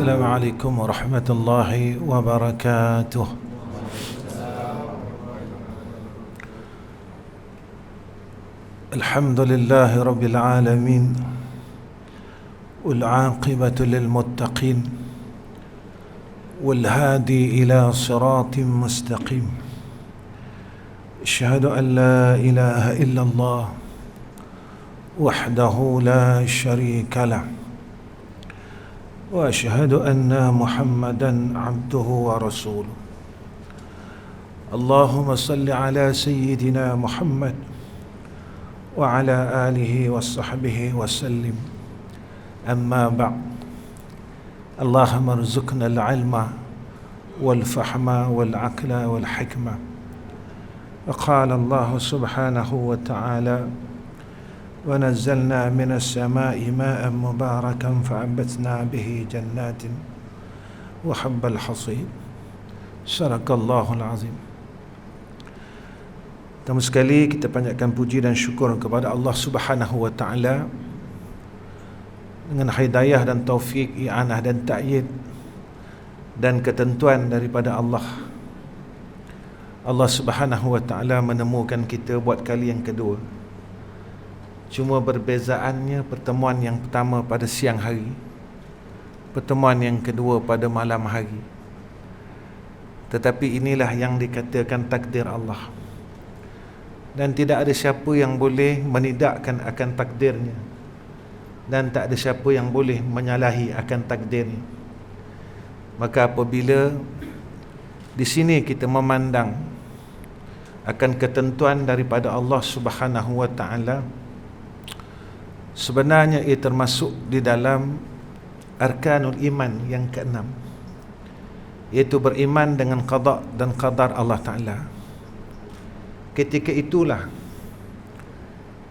السلام عليكم ورحمة الله وبركاته. الحمد لله رب العالمين والعاقبة للمتقين والهادي إلى صراط مستقيم. أشهد أن لا إله إلا الله وحده لا شريك له وأشهد أن محمدا عبده ورسوله. اللهم صل على سيدنا محمد وعلى آله وصحبه وسلم. أما بعد، اللهم ارزقنا العلم والفهم والعقل والحكمة. وقال الله سبحانه وتعالى: ونزلنا من السماء ماء مباركا فأنبتنا به جنات وحب الحصيد. صدق الله العظيم. Pertama sekali kita panjatkan puji dan syukur kepada Allah Subhanahu wa taala dengan hidayah dan taufik, i'anah dan ta'yid dan ketentuan daripada Allah. Allah Subhanahu wa taala menemukan kita buat kali yang kedua. Cuma berbezaannya pertemuan yang pertama pada siang hari, pertemuan yang kedua pada malam hari. Tetapi inilah yang dikatakan takdir Allah. Dan tidak ada siapa yang boleh menidakkan akan takdirnya, dan tak ada siapa yang boleh menyalahi akan takdirnya. Maka apabila di sini kita memandang akan ketentuan daripada Allah Subhanahu wa taala, sebenarnya ia termasuk di dalam arkanul iman yang keenam, iaitu beriman dengan qada dan qadar Allah Ta'ala. Ketika itulah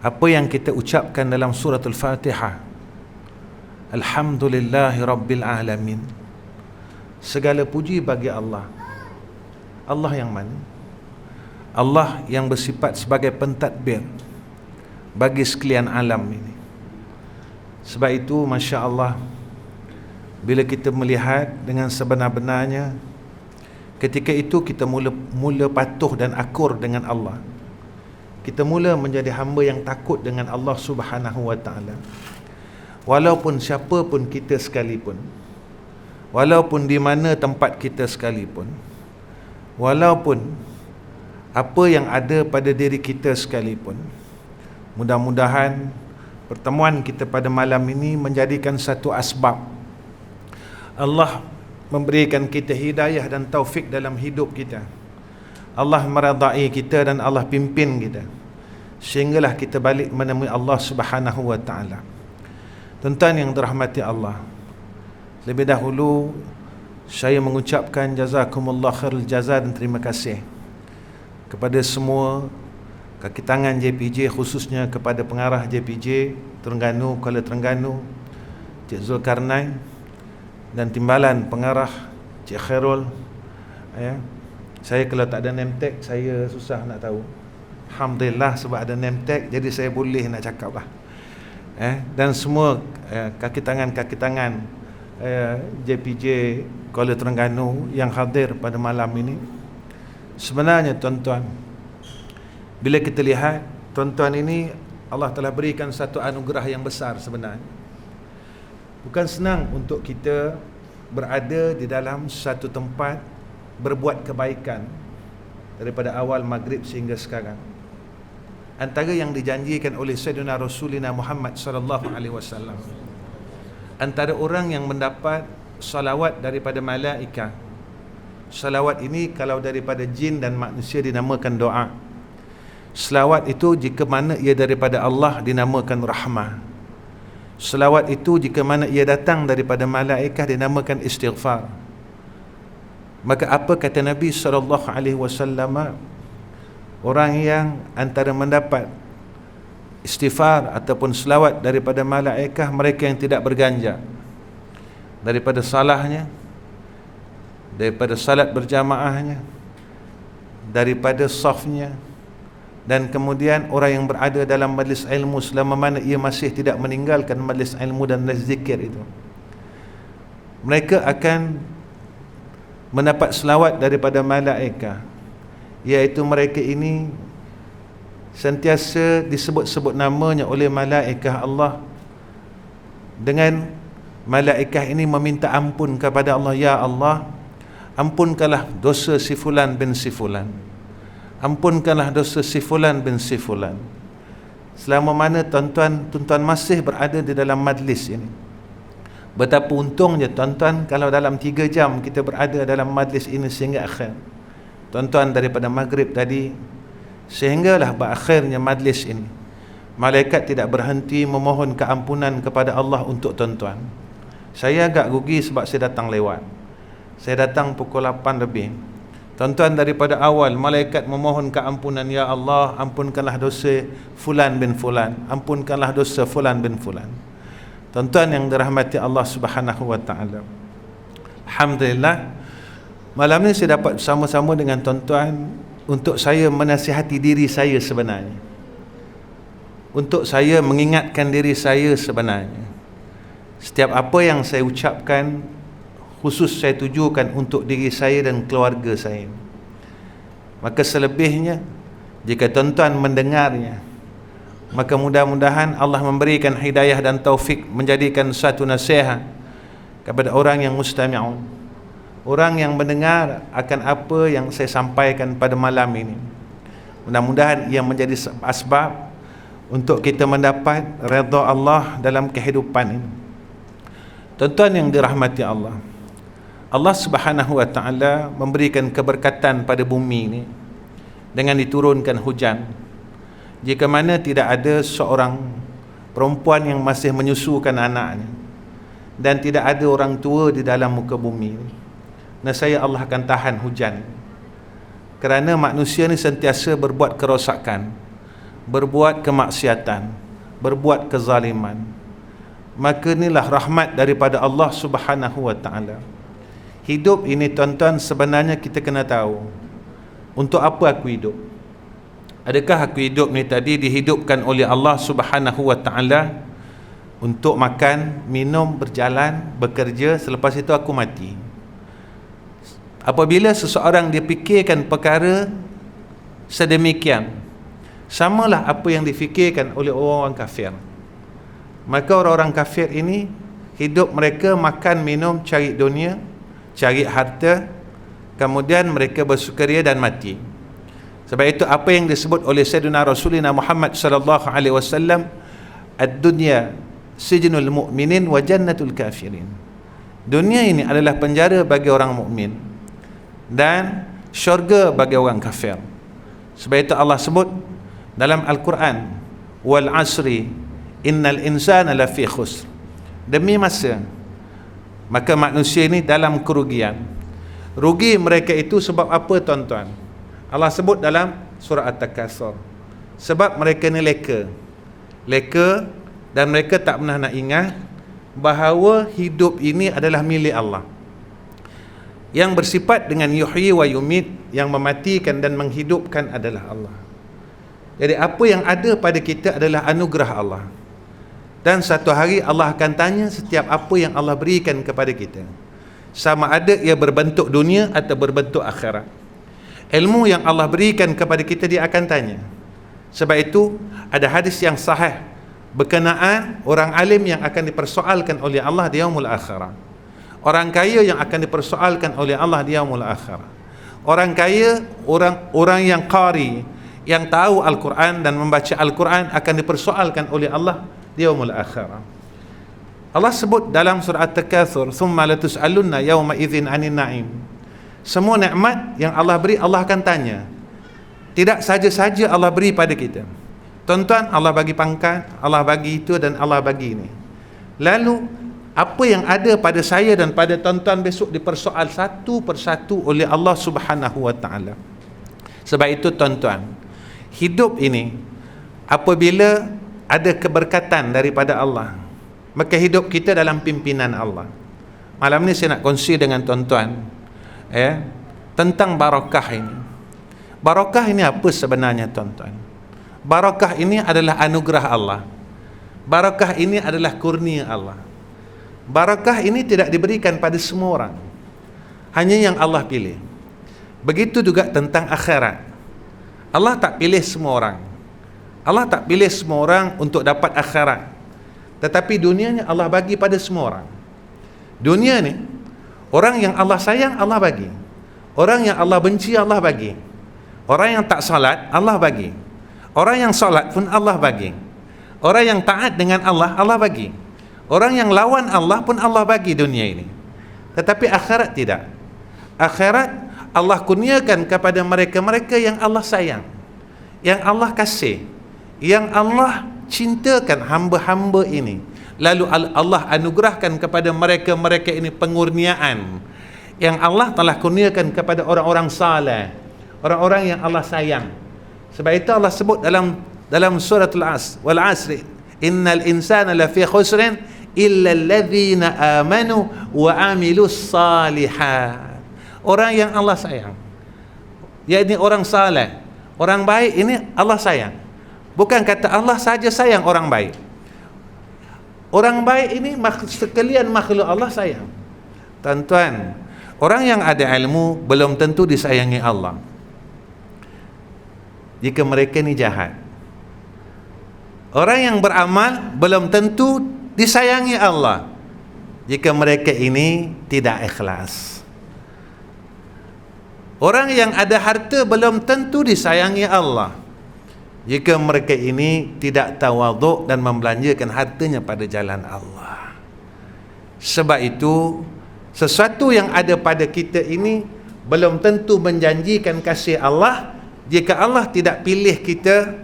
apa yang kita ucapkan dalam surah Al-Fatihah, Alhamdulillahi Rabbil Alamin, segala puji bagi Allah. Allah yang mana? Allah yang bersifat sebagai pentadbir bagi sekalian alam ini. Sebab itu, Masya Allah, bila kita melihat dengan sebenar-benarnya, ketika itu kita mula patuh dan akur dengan Allah. Kita mula menjadi hamba yang takut dengan Allah Subhanahu wa taala. Walaupun siapa pun kita sekalipun, walaupun di mana tempat kita sekalipun, walaupun apa yang ada pada diri kita sekalipun, mudah-mudahan pertemuan kita pada malam ini menjadikan satu asbab Allah memberikan kita hidayah dan taufik dalam hidup kita. Allah meredai kita dan Allah pimpin kita sehinggalah kita balik menemui Allah Subhanahu wa taala. Tuan-tuan yang dirahmati Allah, lebih dahulu saya mengucapkan jazakumullah khairul jaza dan terima kasih kepada semua kaki tangan JPJ, khususnya kepada pengarah JPJ Terengganu, Kuala Terengganu, Cik Zulkarnain, dan timbalan pengarah Cik Khairul. Saya kalau tak ada name tag, saya susah nak tahu. Alhamdulillah sebab ada name tag, jadi saya boleh nak cakap lah. Dan semua kaki tangan JPJ Kuala Terengganu yang hadir pada malam ini. Sebenarnya tuan-tuan, bila kita lihat, tuan-tuan ini Allah telah berikan satu anugerah yang besar sebenarnya. Bukan senang untuk kita berada di dalam satu tempat berbuat kebaikan daripada awal maghrib sehingga sekarang. Antara yang dijanjikan oleh Sayyidina Rasulina Muhammad sallallahu alaihi wasallam, antara orang yang mendapat salawat daripada malaikat. Salawat ini kalau daripada jin dan manusia dinamakan doa. Selawat itu jika mana ia daripada Allah dinamakan rahmah. Selawat itu jika mana ia datang daripada malaikat dinamakan istighfar. Maka apa kata Nabi SAW? Orang yang antara mendapat istighfar ataupun selawat daripada malaikat, mereka yang tidak berganjak daripada salahnya, daripada salat berjamaahnya, daripada safnya, dan kemudian orang yang berada dalam majlis ilmu selama mana ia masih tidak meninggalkan majlis ilmu dan majlis zikir itu. mereka akan mendapat selawat daripada malaikat, iaitu mereka ini sentiasa disebut-sebut namanya oleh malaikat Allah, dengan malaikat ini meminta ampun kepada Allah. Ya Allah, ampunkanlah dosa si fulan bin si fulan, ampunkanlah dosa si fulan bin si fulan, selama mana tuan-tuan masih berada di dalam majlis ini. Betapa untungnya tuan-tuan kalau dalam 3 jam kita berada dalam majlis ini sehingga akhir. Tuan-tuan daripada maghrib tadi sehinggalah berakhirnya majlis ini, malaikat tidak berhenti memohon keampunan kepada Allah untuk tuan-tuan. Saya agak rugi sebab saya datang lewat. Saya datang pukul 8 lebih. Tuan-tuan daripada awal malaikat memohon keampunan, ya Allah, ampunkanlah dosa fulan bin fulan, ampunkanlah dosa fulan bin fulan. Tuan-tuan yang dirahmati Allah Subhanahu wa taala, alhamdulillah malam ni saya dapat bersama-sama dengan tuan-tuan untuk saya menasihati diri saya sebenarnya, untuk saya mengingatkan diri saya sebenarnya. Setiap apa yang saya ucapkan khusus saya tujukan untuk diri saya dan keluarga saya. Maka selebihnya jika tuan-tuan mendengarnya, maka mudah-mudahan Allah memberikan hidayah dan taufik menjadikan satu nasihat kepada orang yang mustami'un, orang yang mendengar akan apa yang saya sampaikan pada malam ini. Mudah-mudahan ia menjadi asbab untuk kita mendapat redha Allah dalam kehidupan ini. Tuan-tuan yang dirahmati Allah, Allah Subhanahu wa taala memberikan keberkatan pada bumi ini dengan diturunkan hujan. Jika mana tidak ada seorang perempuan yang masih menyusukan anaknya, dan tidak ada orang tua di dalam muka bumi ini, nescaya Allah akan tahan hujan. Kerana manusia ni sentiasa berbuat kerosakan, berbuat kemaksiatan, berbuat kezaliman. Maka inilah rahmat daripada Allah Subhanahu wa taala. Hidup ini tuan-tuan sebenarnya kita kena tahu, untuk apa aku hidup? Adakah aku hidup ni tadi dihidupkan oleh Allah Subhanahu wa taala untuk makan, minum, berjalan, bekerja, selepas itu aku mati? Apabila seseorang dia fikirkan perkara sedemikian, samalah apa yang difikirkan oleh orang-orang kafir. Maka orang-orang kafir ini hidup mereka makan, minum, cari dunia, cari harta, kemudian mereka bersukaria dan mati. Sebab itu apa yang disebut oleh Sayyidina Rasulina Muhammad sallallahu alaihi wasallam, ad-dunya sijnul mu'minin wa jannatul kafirin. Dunia ini adalah penjara bagi orang mukmin dan syurga bagi orang kafir. Sebab itu Allah sebut dalam Al-Quran, wal asri innal insana lafi khusr. Demi masa, maka manusia ini dalam kerugian. Rugi mereka itu sebab apa tuan-tuan? Allah sebut dalam surah At-Takatsur, sebab mereka ni leka dan mereka tak pernah nak ingat bahawa hidup ini adalah milik Allah. Yang bersifat dengan yuhyi wa yumit, yang mematikan dan menghidupkan adalah Allah. Jadi apa yang ada pada kita adalah anugerah Allah, dan satu hari Allah akan tanya setiap apa yang Allah berikan kepada kita, sama ada ia berbentuk dunia atau berbentuk akhirat. Ilmu yang Allah berikan kepada kita dia akan tanya. Sebab itu ada hadis yang sahih berkenaan orang alim yang akan dipersoalkan oleh Allah di yaumul akhirah, orang kaya yang akan dipersoalkan oleh Allah di yaumul akhirah. Orang kaya, orang yang qari, yang tahu Al-Quran dan membaca Al-Quran akan dipersoalkan oleh Allah di yaumul akhirah. Allah sebut dalam surah At-Takatsur, "Tsumma latus'alunna yawma idzin 'anil na'im." Semua nikmat yang Allah beri Allah akan tanya. Tidak saja-saja Allah beri pada kita. Tuan-tuan, Allah bagi pangkat, Allah bagi itu dan Allah bagi ini. Lalu apa yang ada pada saya dan pada tuan-tuan besok dipersoal satu persatu oleh Allah Subhanahu wa taala. Sebab itu tuan-tuan, hidup ini apabila ada keberkatan daripada Allah, maka hidup kita dalam pimpinan Allah. Malam ni saya nak kongsi dengan tuan-tuan tentang barakah ini. Barakah ini apa sebenarnya tuan-tuan? Barakah ini adalah anugerah Allah. Barakah ini adalah kurnia Allah. Barakah ini tidak diberikan pada semua orang, hanya yang Allah pilih. Begitu juga tentang akhirat. Allah tak pilih semua orang. Allah tak pilih semua orang untuk dapat akhirat. Tetapi dunianya Allah bagi pada semua orang. Dunia ni, orang yang Allah sayang Allah bagi. Orang yang Allah benci Allah bagi. Orang yang tak salat Allah bagi. Orang yang salat pun Allah bagi. Orang yang taat dengan Allah Allah bagi. Orang yang lawan Allah pun Allah bagi dunia ini. Tetapi akhirat tidak. Akhirat Allah kurniakan kepada mereka-mereka yang Allah sayang, yang Allah kasih, yang Allah cintakan hamba-hamba ini. Lalu Allah anugerahkan kepada mereka-mereka ini pengurniaan yang Allah telah kurniakan kepada orang-orang saleh, orang-orang yang Allah sayang. Sebab itu Allah sebut dalam surah Al-Asr, wal asri innal insana lafi khusrin illa alladhina amanu wa amilus salihat. Orang yang Allah sayang, yakni orang saleh, orang baik ini Allah sayang. Bukan kata Allah saja sayang orang baik. Orang baik ini sekalian makhluk Allah sayang. Tuan-tuan, orang yang ada ilmu belum tentu disayangi Allah jika mereka ni jahat. Orang yang beramal belum tentu disayangi Allah jika mereka ini tidak ikhlas. Orang yang ada harta belum tentu disayangi Allah jika mereka ini tidak tawaduk dan membelanjakan hartanya pada jalan Allah. Sebab itu, sesuatu yang ada pada kita ini belum tentu menjanjikan kasih Allah jika Allah tidak pilih kita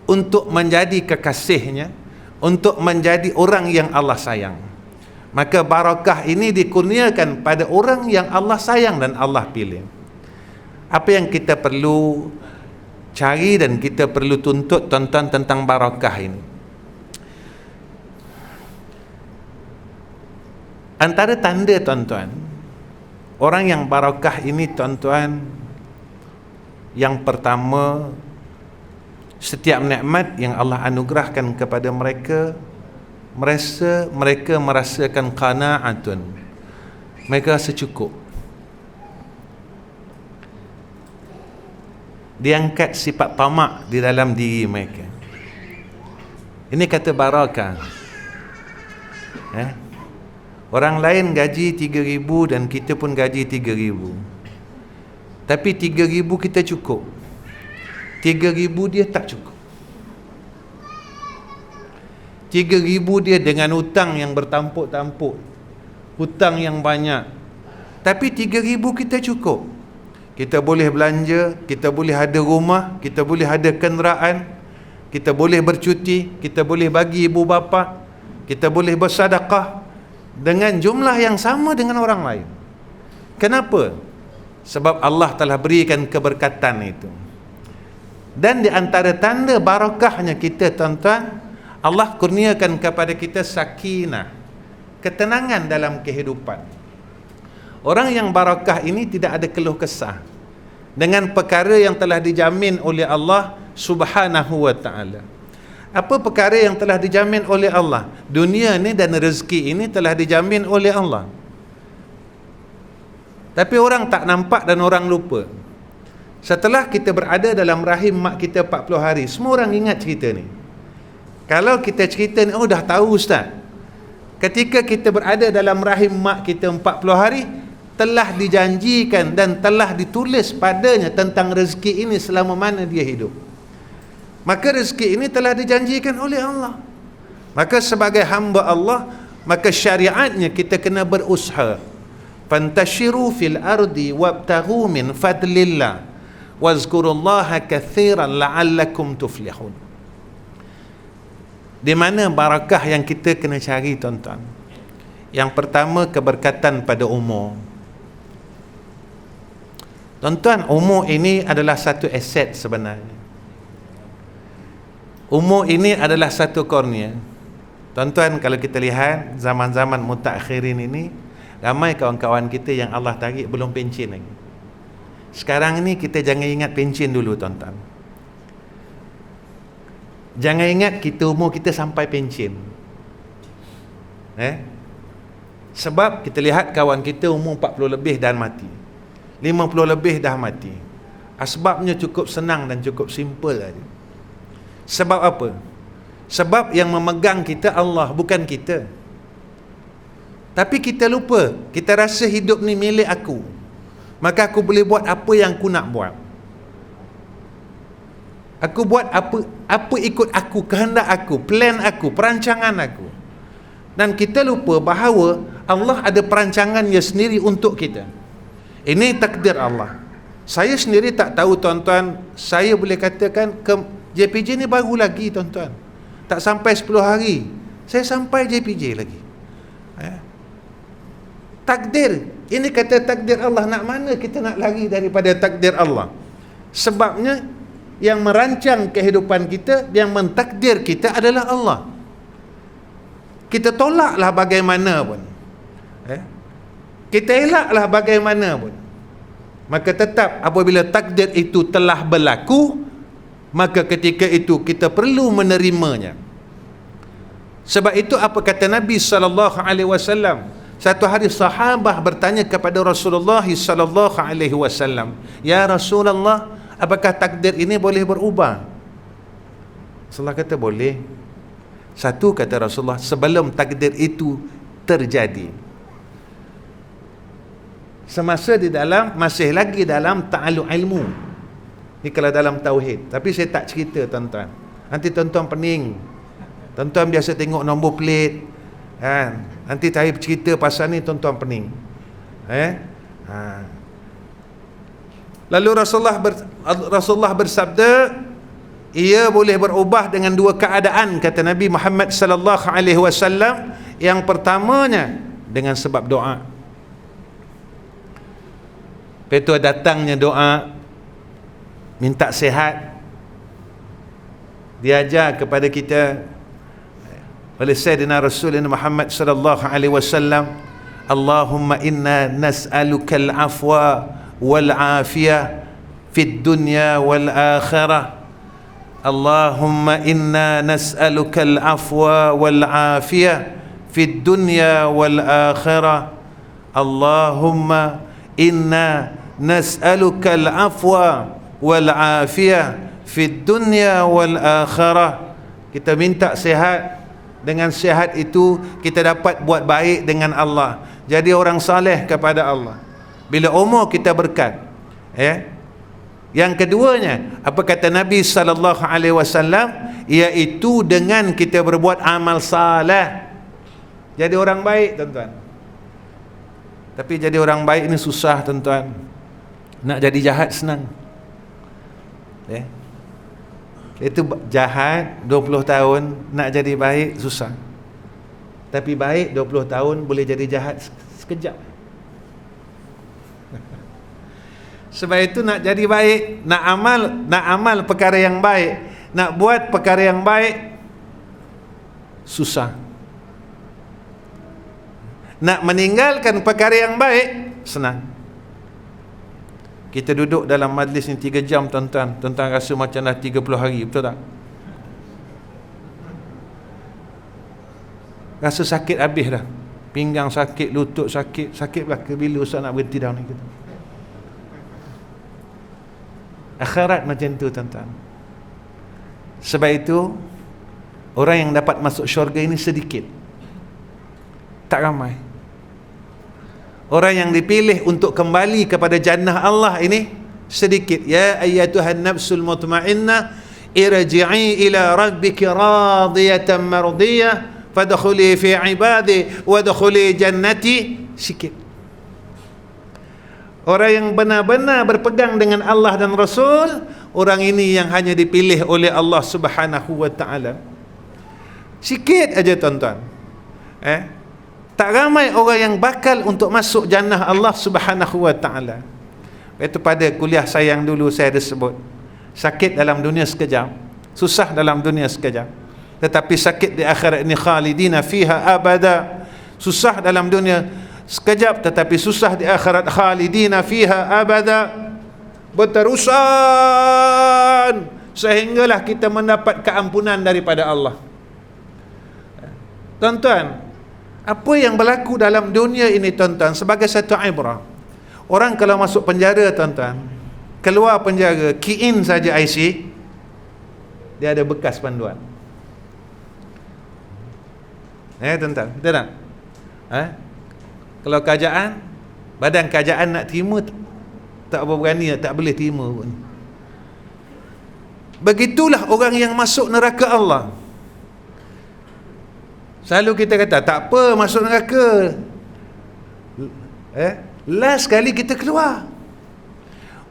untuk menjadi kekasihnya, untuk menjadi orang yang Allah sayang. Maka barakah ini dikurniakan pada orang yang Allah sayang dan Allah pilih. Apa yang kita perlu cari dan kita perlu tuntut tuan-tuan tentang barakah ini? Antara tanda tuan-tuan orang yang barakah ini tuan-tuan, yang pertama, setiap nikmat yang Allah anugerahkan kepada mereka, mereka merasakan qanaatun, mereka rasa cukup. Diangkat sifat tamak di dalam diri mereka. Ini kata barakah. Orang lain gaji 3,000 dan kita pun gaji 3,000. Tapi 3,000 kita cukup. 3,000 dia tak cukup. 3,000 dia dengan hutang yang bertampuk-tampuk, hutang yang banyak. Tapi 3,000 kita cukup. Kita boleh belanja, kita boleh ada rumah, kita boleh ada kenderaan, kita boleh bercuti, kita boleh bagi ibu bapa, kita boleh bersedekah dengan jumlah yang sama dengan orang lain. Kenapa? Sebab Allah telah berikan keberkatan itu. Dan di antara tanda barakahnya kita tuan-tuan, Allah kurniakan kepada kita sakinah, ketenangan dalam kehidupan. Orang yang barakah ini tidak ada keluh kesah dengan perkara yang telah dijamin oleh Allah Subhanahu wa ta'ala. Apa perkara yang telah dijamin oleh Allah? Dunia ni dan rezeki ini telah dijamin oleh Allah. Tapi orang tak nampak dan orang lupa. Setelah kita berada dalam rahim mak kita 40 hari, semua orang ingat cerita ni. Kalau kita cerita ni, oh dah tahu Ustaz, ketika kita berada dalam rahim mak kita 40 hari, telah dijanjikan dan telah ditulis padanya tentang rezeki ini selama mana dia hidup. Maka rezeki ini telah dijanjikan oleh Allah. Maka sebagai hamba Allah, maka syariatnya kita kena berusaha. Fantashiru fil ardi wabtaghu min fadlillah wazkurullaha katsiran la'allakum tuflihun. Di mana barakah yang kita kena cari tuan-tuan? Yang pertama, keberkatan pada umur. Tuan-tuan, umur ini adalah satu aset sebenarnya. Umur ini adalah satu kurnia. Tuan-tuan, kalau kita lihat zaman-zaman mutakhirin ini, ramai kawan-kawan kita yang Allah tarik belum pencen lagi. Sekarang ni kita jangan ingat pencen dulu tuan-tuan. Jangan ingat kita umur kita sampai pencen. Sebab kita lihat kawan kita umur 40 lebih dan mati, 50 lebih dah mati. Sebabnya cukup senang dan cukup simple saja. Sebab apa? Sebab yang memegang kita Allah, bukan kita. Tapi kita lupa, kita rasa hidup ni milik aku, maka aku boleh buat apa yang aku nak buat. Aku buat apa ikut aku, kehendak aku, plan aku, perancangan aku. Dan kita lupa bahawa Allah ada perancangannya sendiri untuk kita. Ini takdir Allah. Saya sendiri tak tahu tuan-tuan, saya boleh katakan JPJ ni baru lagi tuan-tuan. Tak sampai 10 hari saya sampai JPJ lagi. Takdir. Ini kata takdir Allah. Nak mana kita nak lari daripada takdir Allah? Sebabnya yang merancang kehidupan kita, yang mentakdir kita adalah Allah. Kita tolaklah bagaimana pun, kita elaklah bagaimana pun, maka tetap apabila takdir itu telah berlaku, maka ketika itu kita perlu menerimanya. Sebab itu apa kata Nabi SAW? Satu hari sahabah bertanya kepada Rasulullah SAW, "Ya Rasulullah, apakah takdir ini boleh berubah?" Rasulullah kata boleh. Satu, kata Rasulullah, sebelum takdir itu terjadi, semasa di dalam, masih lagi dalam ta'alluq ilmu. Ini kalau dalam tauhid. Tapi saya tak cerita tuan-tuan, nanti tuan-tuan pening. Tuan-tuan biasa tengok nombor plate kan? Nanti saya cerita pasal ni tuan-tuan pening. Lalu Rasulullah bersabda, ia boleh berubah dengan dua keadaan, kata Nabi Muhammad sallallahu alaihi wasallam. Yang pertamanya dengan sebab doa. Itu datangnya doa minta sihat, diajar kepada kita oleh Sayyidina Rasulullah Muhammad sallallahu alaihi wasallam, Allahumma inna nas'aluka al-afwa wal afiyah fid dunya wal akhirah. Allahumma inna nas'aluka al-afwa wal afiyah fid dunya wal akhirah. Allahumma inna nas'aluka al-afwa wal afiyah fid dunya wal akhirah. Kita minta sihat, dengan sihat itu kita dapat buat baik dengan Allah, jadi orang saleh kepada Allah. Bila umur kita berkat, Yang keduanya, apa kata Nabi sallallahu alaihi wasallam, iaitu dengan kita berbuat amal saleh, jadi orang baik tuan-tuan. Tapi jadi orang baik ini susah tuan-tuan. Nak jadi jahat senang. Itu jahat 20 tahun, nak jadi baik susah. Tapi baik 20 tahun boleh jadi jahat sekejap. Sebab itu nak jadi baik, nak amal perkara yang baik, nak buat perkara yang baik susah. Nak meninggalkan perkara yang baik senang. Kita duduk dalam majlis ni 3 jam tuan-tuan, tuan-tuan rasa macam dah 30 hari, betul tak? Rasa sakit habis dah. Pinggang sakit, lutut sakit, sakit belah ke bila Ustaz nak berhenti dah ni kita. Akhirat macam tu tuan-tuan. Sebab itu orang yang dapat masuk syurga ini sedikit, tak ramai. Orang yang dipilih untuk kembali kepada jannah Allah ini sedikit. Ya ayyatuhan nafsul mutmainnah irji'i ila rabbiki radiyatan mardiyah fadkhuli fi ibadi wadkhuli jannati. Sikit. Orang yang benar-benar berpegang dengan Allah dan Rasul, orang ini yang hanya dipilih oleh Allah Subhanahu wa taala. Sikit aja tuan-tuan. Tak ramai orang yang bakal untuk masuk jannah Allah Subhanahu wa taala. Itu pada kuliah saya yang dulu saya ada sebut, sakit dalam dunia sekejap, susah dalam dunia sekejap, tetapi sakit di akhirat ini khalidina fiha abada. Susah dalam dunia sekejap, tetapi susah di akhirat khalidina fiha abada, berterusan sehinggalah kita mendapat keampunan daripada Allah. Tuan-tuan, Apa yang berlaku dalam dunia ini tuan-tuan sebagai satu ibrah. Orang kalau masuk penjara tuan-tuan, keluar penjara, key in saja IC, dia ada bekas panduan. Tuan-tuan, betul tak? Kalau kerajaan, badan kerajaan nak terima, tak berani, tak boleh terima pun. Begitulah orang yang masuk neraka Allah. Selalu kita kata, tak apa masuk neraka, last kali kita keluar.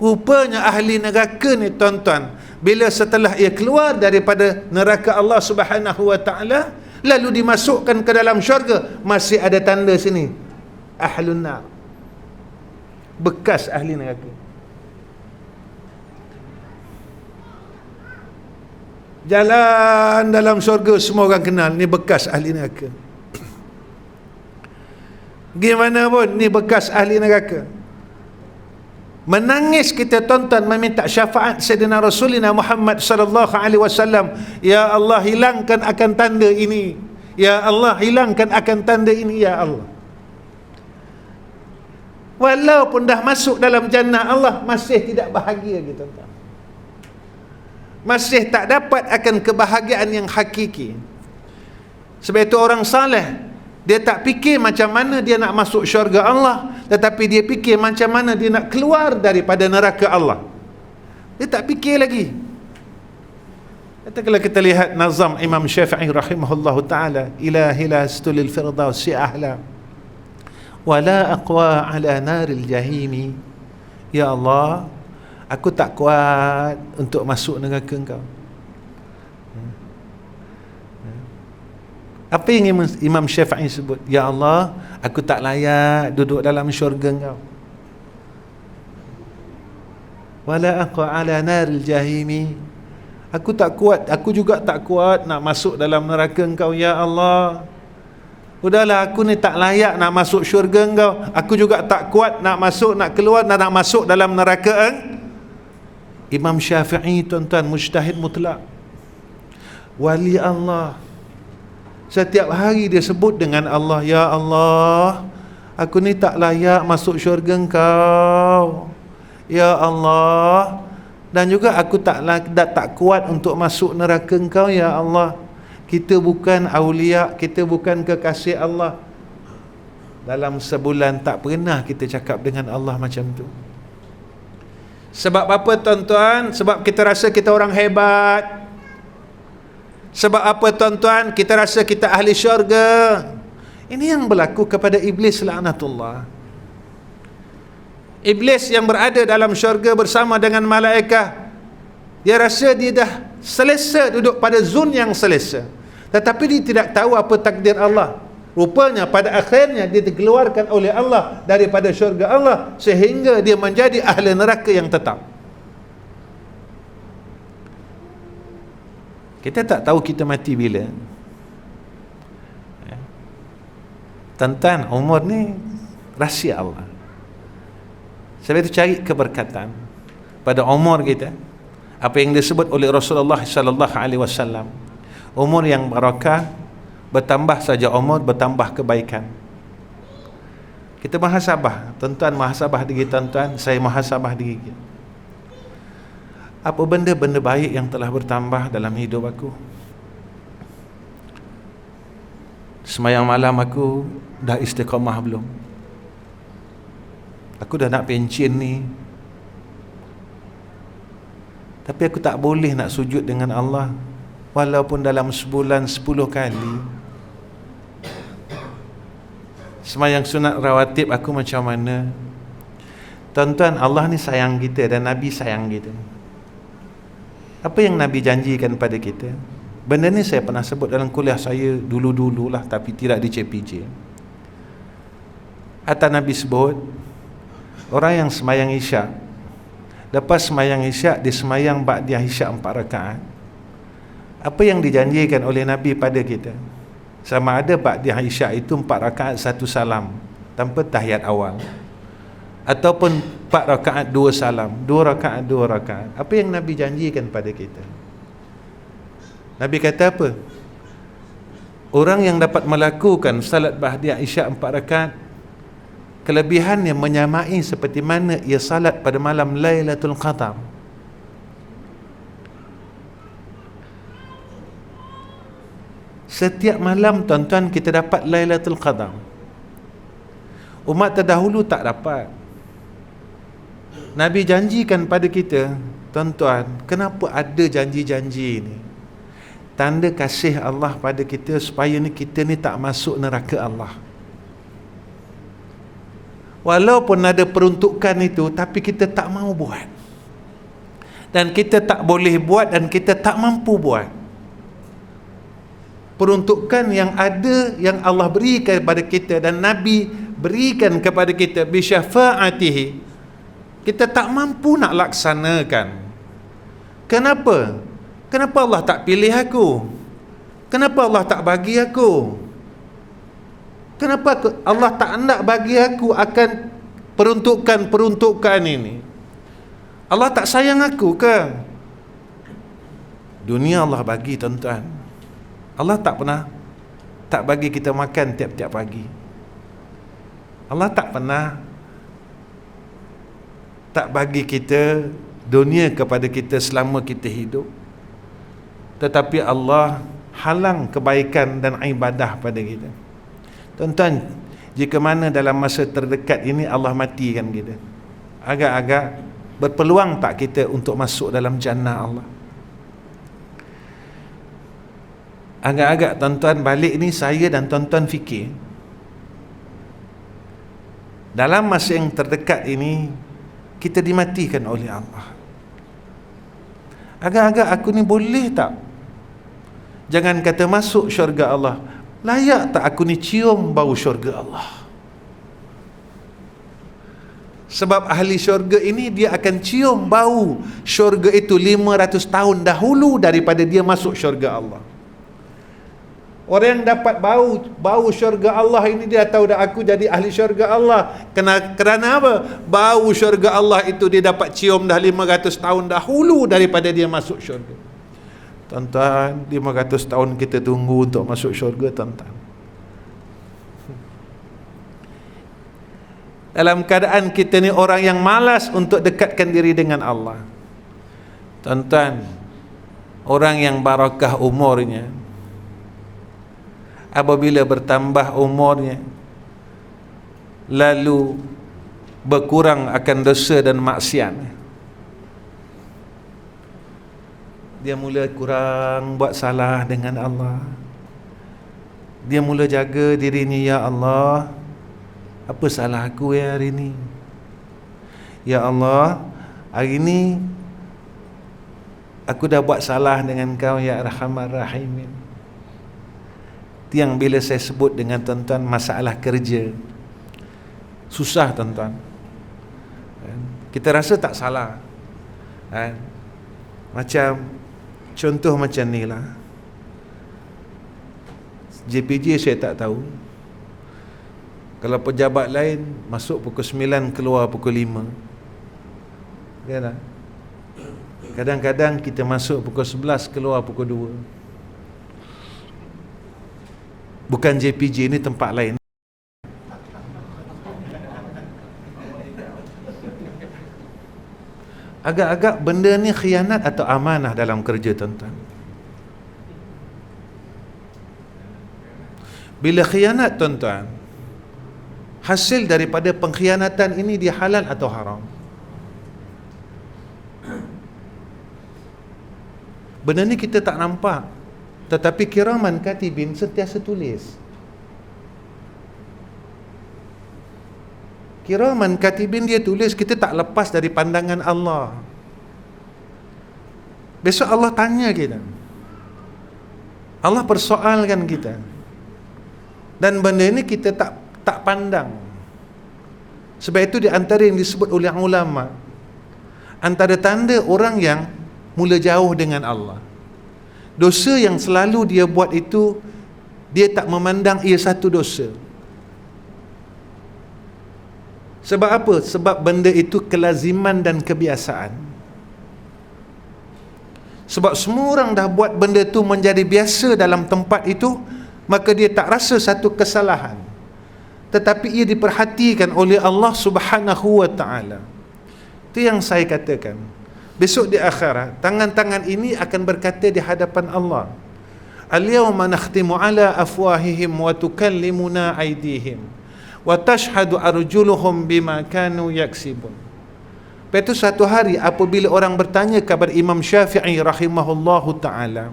Rupanya ahli neraka ni tuan-tuan, bila setelah ia keluar daripada neraka Allah Subhanahu wa ta'ala, lalu dimasukkan ke dalam syurga, masih ada tanda sini, ahlun nar, bekas ahli neraka. Jalan dalam syurga, semua orang kenal, ni bekas ahli neraka. Gimana pun, ni bekas ahli neraka. Menangis kita tuan-tuan meminta syafaat Sayyidina Rasulina Muhammad sallallahu alaihi wasallam, ya Allah hilangkan akan tanda ini, ya Allah hilangkan akan tanda ini, ya Allah. Walaupun dah masuk dalam jannah Allah, masih tidak bahagia gitu, tuan-tuan. Masih tak dapat akan kebahagiaan yang hakiki. Sebab itu orang saleh, dia tak fikir macam mana dia nak masuk syurga Allah, tetapi dia fikir macam mana dia nak keluar daripada neraka Allah. Dia tak fikir lagi. Kata kalau kita lihat nazam Imam Syafi'i rahimahullahu ta'ala, ilahi lastul lil firdausi ahla wala aqwa ala naril jahimi, ya Allah, aku tak kuat untuk masuk neraka Engkau. Apa yang Imam Syafi'i sebut? Ya Allah, aku tak layak duduk dalam syurga Engkau. Wala aqwa ala naril jahimi, aku tak kuat, aku juga tak kuat nak masuk dalam neraka Engkau, ya Allah. Udahlah, aku ni tak layak nak masuk syurga Engkau, aku juga tak kuat nak masuk, nak keluar, nak masuk dalam neraka Engkau. Imam Syafi'i tuan-tuan mujtahid mutlak, wali Allah. Setiap hari dia sebut dengan Allah, ya Allah, aku ni tak layak masuk syurga Engkau, ya Allah, dan juga aku tak kuat untuk masuk neraka Engkau, ya Allah. Kita bukan aulia, kita bukan kekasih Allah. Dalam sebulan tak pernah kita cakap dengan Allah macam tu. Sebab apa tuan-tuan? Sebab kita rasa kita orang hebat. Sebab apa tuan-tuan? Kita rasa kita ahli syurga. Ini yang berlaku kepada iblis laknatullah. Iblis yang berada dalam syurga bersama dengan malaikat, dia rasa dia dah selesa duduk pada zon yang selesa, tetapi dia tidak tahu apa takdir Allah. Rupanya pada akhirnya dia dikeluarkan oleh Allah daripada syurga Allah, sehingga dia menjadi ahli neraka yang tetap. Kita tak tahu kita mati bila. Tuan-tuan, umur ni rahsia Allah. Sebab itu cari keberkatan pada umur kita. Apa yang disebut oleh Rasulullah sallallahu alaihi wasallam, umur yang barakah, bertambah saja umur, bertambah kebaikan. Kita muhasabah, tuan-tuan muhasabah diri tuan-tuan, saya muhasabah diri kita. Apa benda-benda baik yang telah bertambah dalam hidup aku? Semayang malam aku dah istiqamah belum? Aku dah nak pencin ni, tapi aku tak boleh nak sujud dengan Allah walaupun dalam sebulan 10 kali. Semayang sunat rawatib aku macam mana? Tuan-tuan, Allah ni sayang kita dan Nabi sayang kita. Apa yang Nabi janjikan pada kita? Benda ni saya pernah sebut dalam kuliah saya dulu-dululah, tapi tidak di CPJ. Kata Nabi sebut, orang yang semayang isyak, lepas semayang isyak, dia semayang ba'diyah isyak 4 rakaat. Apa yang dijanjikan oleh Nabi pada kita? Sama ada ba'diyah isyak itu 4 rakaat 1 salam tanpa tahiyat awal, ataupun 4 rakaat 2 salam, 2 rakaat 2 rakaat. Apa yang Nabi janjikan pada kita? Nabi kata apa? Orang yang dapat melakukan salat ba'da isyak 4 rakaat, kelebihannya menyamai seperti mana ia salat pada malam Lailatul Qadar. Setiap malam tuan-tuan kita dapat Lailatul Qadar. Umat terdahulu tak dapat. Nabi janjikan pada kita, tuan-tuan, kenapa ada janji-janji ni? Tanda kasih Allah pada kita supaya kita ni tak masuk neraka Allah. Walaupun ada peruntukan itu, tapi kita tak mau buat. Dan kita tak boleh buat dan kita tak mampu buat. Peruntukan yang ada, yang Allah berikan kepada kita dan Nabi berikan kepada kita bisyafa'atihi, kita tak mampu nak laksanakan. Kenapa? Kenapa Allah tak pilih aku? Kenapa Allah tak bagi aku? Kenapa Allah tak nak bagi aku akan peruntukan ini? Allah tak sayang aku ke? Dunia Allah bagi, tuan-tuan. Allah tak pernah tak bagi kita makan tiap-tiap pagi. Allah tak pernah tak bagi kita dunia kepada kita selama kita hidup. Tetapi Allah halang kebaikan dan ibadah pada kita. Tuan-tuan, jika mana dalam masa terdekat ini Allah matikan kita, agak-agak berpeluang tak kita untuk masuk dalam jannah Allah? Agak-agak tuan-tuan balik ni saya dan tuan-tuan fikir, dalam masa yang terdekat ini kita dimatikan oleh Allah. Agak-agak aku ni boleh tak, jangan kata masuk syurga Allah, layak tak aku ni cium bau syurga Allah? Sebab ahli syurga ini dia akan cium bau syurga itu 500 tahun dahulu daripada dia masuk syurga Allah. Orang yang dapat bau syurga Allah ini, dia tahu dah aku jadi ahli syurga Allah. Kerana apa? Bau syurga Allah itu dia dapat cium dah 500 tahun dahulu daripada dia masuk syurga. Tuan-tuan, 500 tahun kita tunggu untuk masuk syurga, tuan-tuan. Dalam keadaan kita ni orang yang malas untuk dekatkan diri dengan Allah. Tuan-tuan, orang yang barakah umurnya, apabila bertambah umurnya lalu berkurang akan dosa dan maksiat, dia mula kurang buat salah dengan Allah. Dia mula jaga dirinya, ya Allah, apa salah aku hari ini? Ya Allah, hari ini aku dah buat salah dengan Kau, ya Arhamar Rahimin. Yang bila saya sebut dengan tuan-tuan masalah kerja, susah tuan-tuan. Kita rasa tak salah, macam contoh macam ni lah, JPJ saya tak tahu. Kalau pejabat lain masuk pukul 9, keluar pukul 5, kan? Kadang-kadang kita masuk pukul 11, keluar pukul 2. Bukan JPJ, ini tempat lain. Agak-agak benda ni khianat atau amanah dalam kerja, tuan-tuan. Bila khianat, tuan-tuan, hasil daripada pengkhianatan ini dia halal atau haram? Benda ni kita tak nampak, tetapi kiraman katibin sentiasa tulis. Kiraman katibin dia tulis, kita tak lepas dari pandangan Allah. Besok Allah tanya kita, Allah persoalkan kita, dan benda ini kita tak pandang. Sebab itu di antara yang disebut oleh ulama, antara tanda orang yang mula jauh dengan Allah, dosa yang selalu dia buat itu, dia tak memandang ia satu dosa. Sebab apa? Sebab benda itu kelaziman dan kebiasaan. Sebab semua orang dah buat benda itu menjadi biasa dalam tempat itu, maka dia tak rasa satu kesalahan, tetapi ia diperhatikan oleh Allah Subhanahu wa ta'ala. Itu yang saya katakan, besok di akhirat tangan-tangan ini akan berkata di hadapan Allah, al-yawma nakhtimu ala afwahihim wa tukallimuna aydihim wa tashhadu arjuluhum bima kanu yaksibun. Pada satu hari apabila orang bertanya kepada Imam Syafi'i rahimahullahu ta'ala,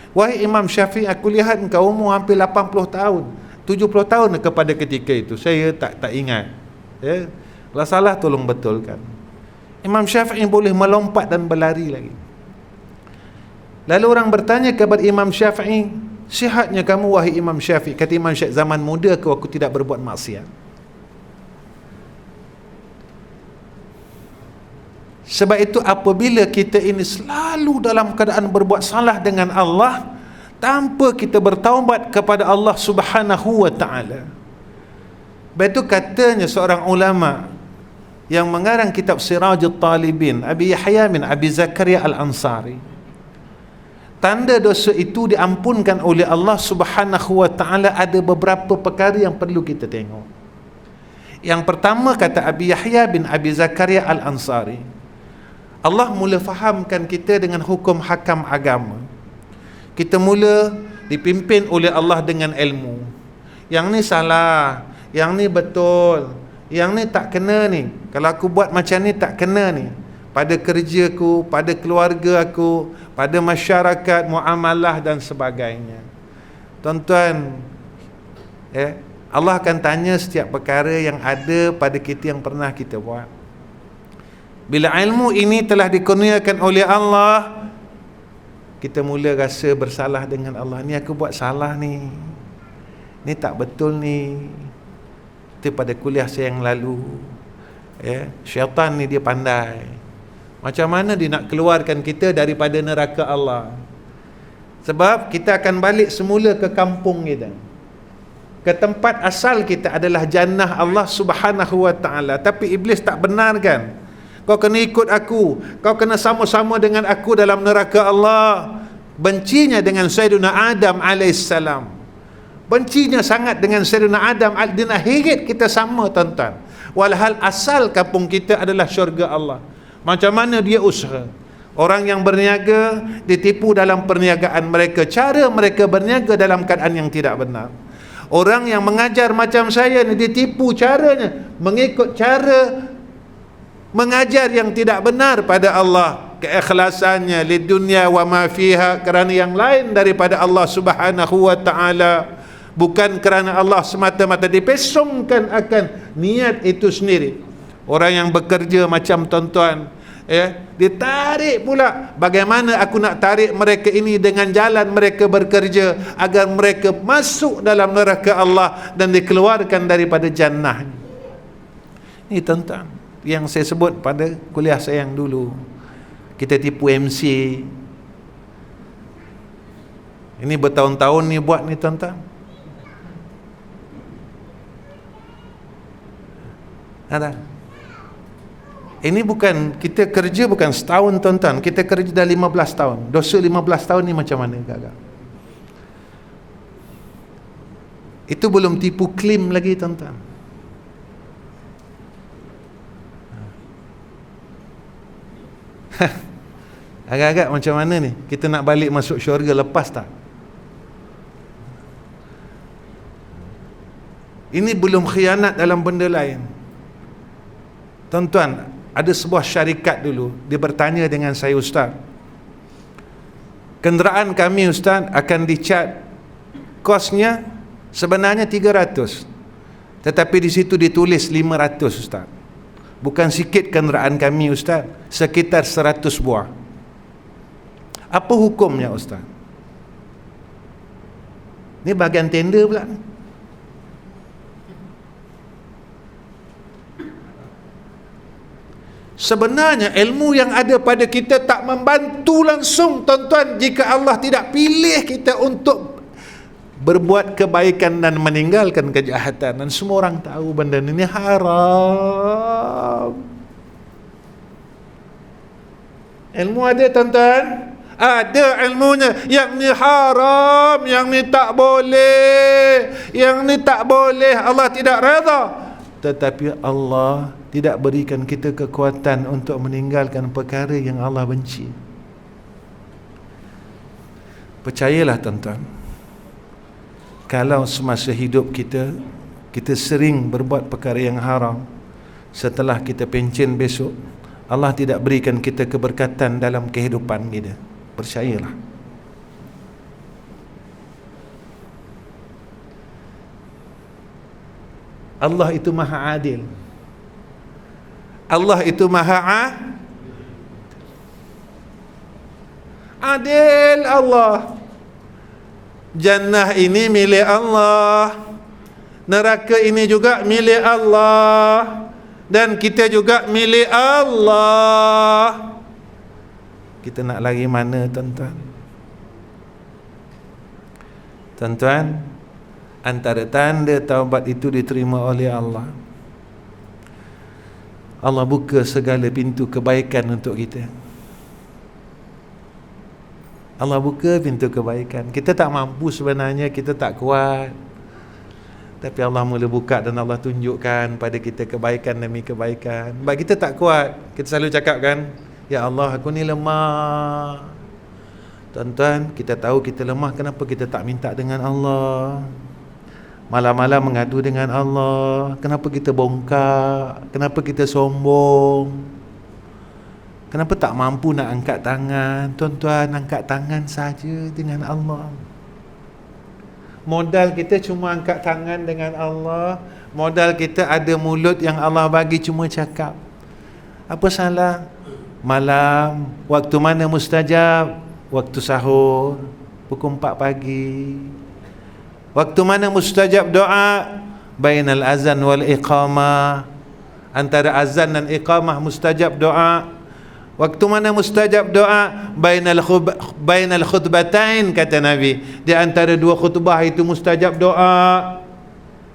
wahai Imam Syafi'i, aku lihat engkau umur hampir 80 tahun, 70 tahun kepada ketika itu, saya tak ingat ya. Kalau salah tolong betulkan. Imam Syafi'i boleh melompat dan berlari lagi. Lalu orang bertanya kepada Imam Syafi'i, sihatnya kamu wahai Imam Syafi'i? Kata Imam Syafi'i, zaman muda aku tidak berbuat maksiat. Sebab itu apabila kita ini selalu dalam keadaan berbuat salah dengan Allah, tanpa kita bertaubat kepada Allah Subhanahu wa ta'ala. Sebab itu katanya seorang ulama yang mengarang kitab Sirajul Talibin, Abi Yahya bin Abi Zakaria Al-Ansari, tanda dosa itu diampunkan oleh Allah Subhanahu wa ta'ala ada beberapa perkara yang perlu kita tengok. Yang pertama, kata Abi Yahya bin Abi Zakaria Al-Ansari, Allah mula fahamkan kita dengan hukum hakam agama. Kita mula dipimpin oleh Allah dengan ilmu. Yang ni salah, yang ni betul, yang ni tak kena ni. Kalau aku buat macam ni tak kena ni. Pada kerjaku, pada keluarga aku, pada masyarakat, muamalah dan sebagainya. Tuan-tuan, Allah akan tanya setiap perkara yang ada pada kita yang pernah kita buat. Bila ilmu ini telah dikurniakan oleh Allah, kita mula rasa bersalah dengan Allah. Ni aku buat salah ni, ni tak betul ni. Itu pada kuliah saya yang lalu, syaitan ni dia pandai. Macam mana dia nak keluarkan kita daripada neraka Allah. Sebab kita akan balik semula ke kampung kita, ke tempat asal kita adalah jannah Allah Subhanahu wa ta'ala. Tapi Iblis tak benarkan. Kau kena ikut aku, kau kena sama-sama dengan aku dalam neraka Allah. Bencinya dengan Sayyidina Adam alaihissalam, bencinya sangat dengan Sayyidina Adam. Dia nak heret kita sama, tuan-tuan, walhal asal kampung kita adalah syurga Allah. Macam mana dia usaha? Orang yang berniaga ditipu dalam perniagaan mereka, cara mereka berniaga dalam keadaan yang tidak benar. Orang yang mengajar macam saya ni ditipu caranya, mengikut cara mengajar yang tidak benar pada Allah, keikhlasannya lid dunya wa ma fiha, kerana yang lain daripada Allah Subhanahu wa ta'ala, bukan kerana Allah semata-mata, dipesongkan akan niat itu sendiri. Orang yang bekerja macam tuan-tuan, dia tarik pula, bagaimana aku nak tarik mereka ini dengan jalan mereka bekerja agar mereka masuk dalam neraka Allah dan dikeluarkan daripada jannah. Ini tuan-tuan yang saya sebut pada kuliah saya yang dulu. Kita tipu MC. Ini bertahun-tahun ni buat ni, tuan-tuan. Ada. Ini bukan, kita kerja bukan setahun, tuan-tuan. Kita kerja dah 15 tahun. Dosa 15 tahun ni macam mana, kakak? Itu belum tipu klaim lagi, tuan-tuan. Agak-agak macam mana ni? Kita nak balik masuk syurga lepas tak? Ini belum khianat dalam benda lain. Tuan-tuan, ada sebuah syarikat dulu, dia bertanya dengan saya, Ustaz, kenderaan kami Ustaz akan dicat kosnya sebenarnya 300, tetapi di situ ditulis 500 Ustaz. Bukan sikit kenderaan kami Ustaz, sekitar 100 buah. Apa hukumnya Ustaz? Ni bahagian tender pula ni. Sebenarnya ilmu yang ada pada kita tak membantu langsung, tuan-tuan, jika Allah tidak pilih kita untuk berbuat kebaikan dan meninggalkan kejahatan. Dan semua orang tahu benda ini haram. Ilmu ada, tuan-tuan, Ada ilmunya, yang ni haram, yang ni tak boleh, yang ni tak boleh, Allah tidak redha. Tetapi Allah tidak berikan kita kekuatan untuk meninggalkan perkara yang Allah benci. Percayalah tuan-tuan, kalau semasa hidup kita sering berbuat perkara yang haram, setelah kita pencen besok, Allah tidak berikan kita keberkatan dalam kehidupan kita. Percayalah. Allah itu maha adil. Allah itu maha adil. Allah. Jannah ini milik Allah, neraka ini juga milik Allah, dan kita juga milik Allah. Kita nak lari mana, tuan-tuan? Tuan-tuan, antara tanda taubat itu diterima oleh Allah, Allah buka segala pintu kebaikan untuk kita. Allah buka pintu kebaikan. Kita tak mampu sebenarnya, kita tak kuat, tapi Allah mula buka dan Allah tunjukkan pada kita kebaikan demi kebaikan. Sebab kita tak kuat, kita selalu cakap kan, ya Allah, aku ni lemah. Tuan-tuan, kita tahu kita lemah, kenapa kita tak minta dengan Allah? Malam-malam mengadu dengan Allah. Kenapa kita bongkak? Kenapa kita sombong? Kenapa tak mampu nak angkat tangan? Tuan-tuan, angkat tangan saja dengan Allah. Modal kita cuma angkat tangan dengan Allah. Modal kita ada mulut yang Allah bagi cuma cakap. Apa salah? Malam, waktu mana mustajab? Waktu sahur, pukul 4 pagi. Waktu mana mustajab doa? Bainal azan wal iqamah. Antara azan dan iqamah mustajab doa. Waktu mana mustajab doa? Bainal khutbatain, kata Nabi. Di antara dua khutbah itu mustajab doa.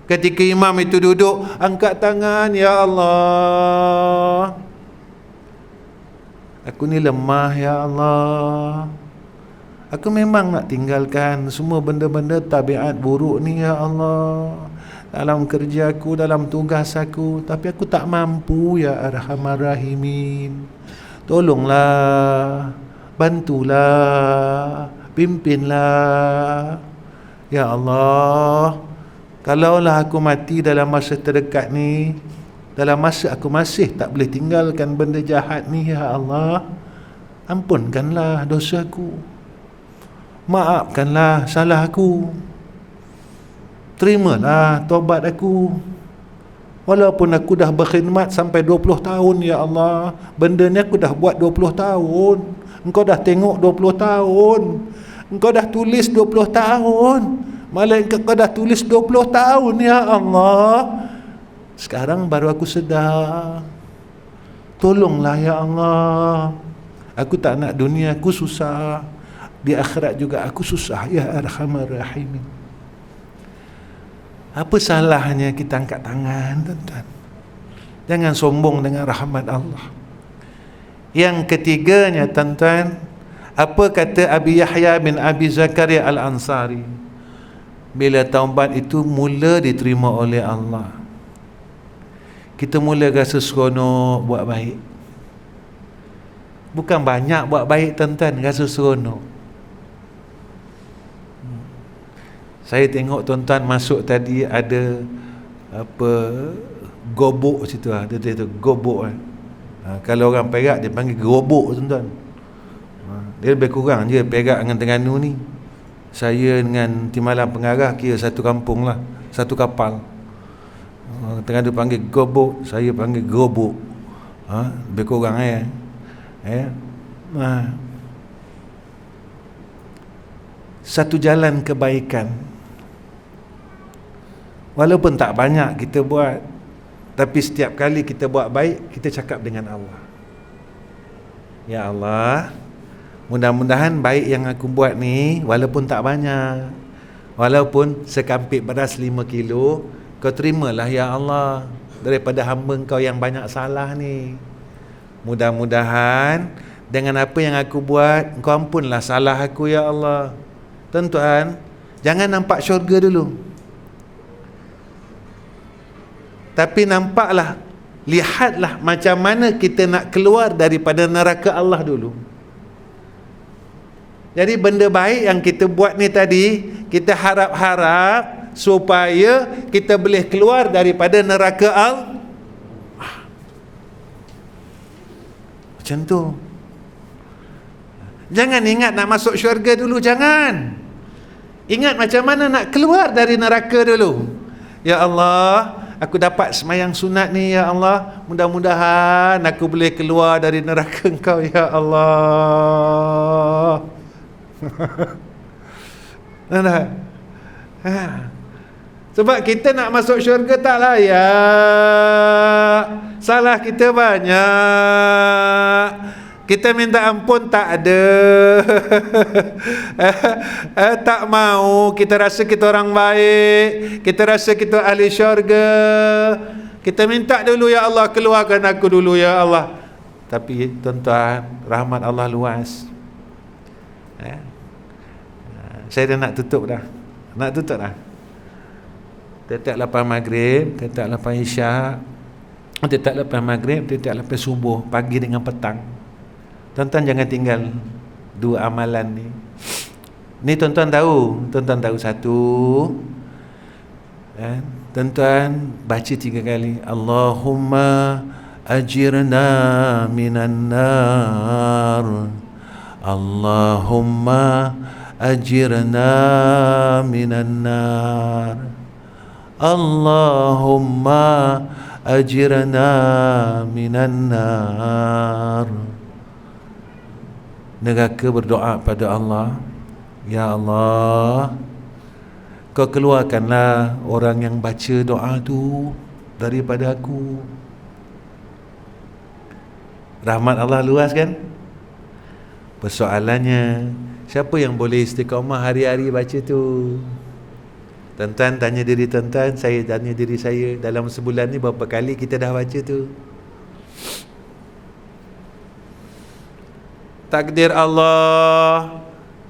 Ketika imam itu duduk, angkat tangan, ya Allah, aku ni lemah, ya Allah. Aku memang nak tinggalkan semua benda-benda tabiat buruk ni, ya Allah, dalam kerja aku, dalam tugas aku, tapi aku tak mampu, ya Arhamar Rahimin. Tolonglah, bantulah, pimpinlah, ya Allah. Kalaulah aku mati dalam masa terdekat ni, dalam masa aku masih tak boleh tinggalkan benda jahat ni, ya Allah, ampunkanlah dosaku, maafkanlah salah aku, terimalah taubat aku. Walaupun aku dah berkhidmat sampai 20 tahun, ya Allah, benda ni aku dah buat 20 tahun, engkau dah tengok 20 tahun, engkau dah tulis 20 tahun, malah engkau dah tulis 20 tahun, ya Allah. Sekarang baru aku sedar. Tolonglah, ya Allah. Aku tak nak dunia aku susah, di akhirat juga aku susah, ya Arhamar Rahimin. Apa salahnya kita angkat tangan, tuan-tuan? Jangan sombong dengan rahmat Allah. Yang ketiganya, tuan-tuan, apa kata Abi Yahya bin Abi Zakaria Al-Ansari? Bila taubat itu mula diterima oleh Allah, kita mula rasa seronok buat baik. Bukan banyak buat baik, tuan-tuan, rasa seronok. Saya tengok tuan-tuan masuk tadi ada apa, gobok situ lah, dia tu gobok kan. Kalau orang Perak dia panggil gerobok, tuan-tuan. Dia lebih kurang je Perak dengan Terengganu ni. Saya dengan Timbalan Pengarah kira satu kampung lah, satu kapal. Terengganu panggil gobok, saya panggil gerobok. Lebih kurang satu jalan kebaikan. Walaupun tak banyak kita buat, tapi setiap kali kita buat baik, kita cakap dengan Allah, ya Allah, mudah-mudahan baik yang aku buat ni, walaupun tak banyak, walaupun sekampit beras 5 kilo, kau terimalah, ya Allah, daripada hamba kau yang banyak salah ni. Mudah-mudahan dengan apa yang aku buat, Engkau ampunlah salah aku ya Allah. Tuan-tuan, jangan nampak syurga dulu, tapi nampaklah, lihatlah macam mana kita nak keluar daripada neraka Allah dulu. Jadi benda baik yang kita buat ni tadi, kita harap-harap supaya kita boleh keluar daripada neraka Allah. Macam tu. Jangan ingat nak masuk syurga dulu, jangan. Ingat macam mana nak keluar dari neraka dulu. Ya Allah, aku dapat semayang sunat ni ya Allah, mudah-mudahan aku boleh keluar dari neraka Engkau ya Allah. Sebab kita nak masuk syurga tak layak, salah kita banyak, kita minta ampun tak ada. Tak mau, kita rasa kita orang baik, kita rasa kita ahli syurga, kita minta dulu ya Allah, keluarkan aku dulu ya Allah. Tapi tuan-tuan, rahmat Allah luas. Saya dah nak tutup dah. Tetap lepas maghrib, tetap lepas isyak, tetap lepas maghrib, tetap lepas subuh, pagi dengan petang. Tuan-tuan jangan tinggal dua amalan ni. Ni tuan-tuan tahu satu. Tuan-tuan baca 3 kali. Allahumma ajirna minan nar. Allahumma ajirna minan nar. Allahumma ajirna minan nar. Neraka berdoa pada Allah, ya Allah, Kau keluarkanlah orang yang baca doa tu daripada aku. Rahmat Allah luas kan? Persoalannya, siapa yang boleh istiqamah hari-hari baca tu? Tuan-tuan tanya diri tuan-tuan, saya tanya diri saya, dalam sebulan ni berapa kali kita dah baca tu? Takdir Allah,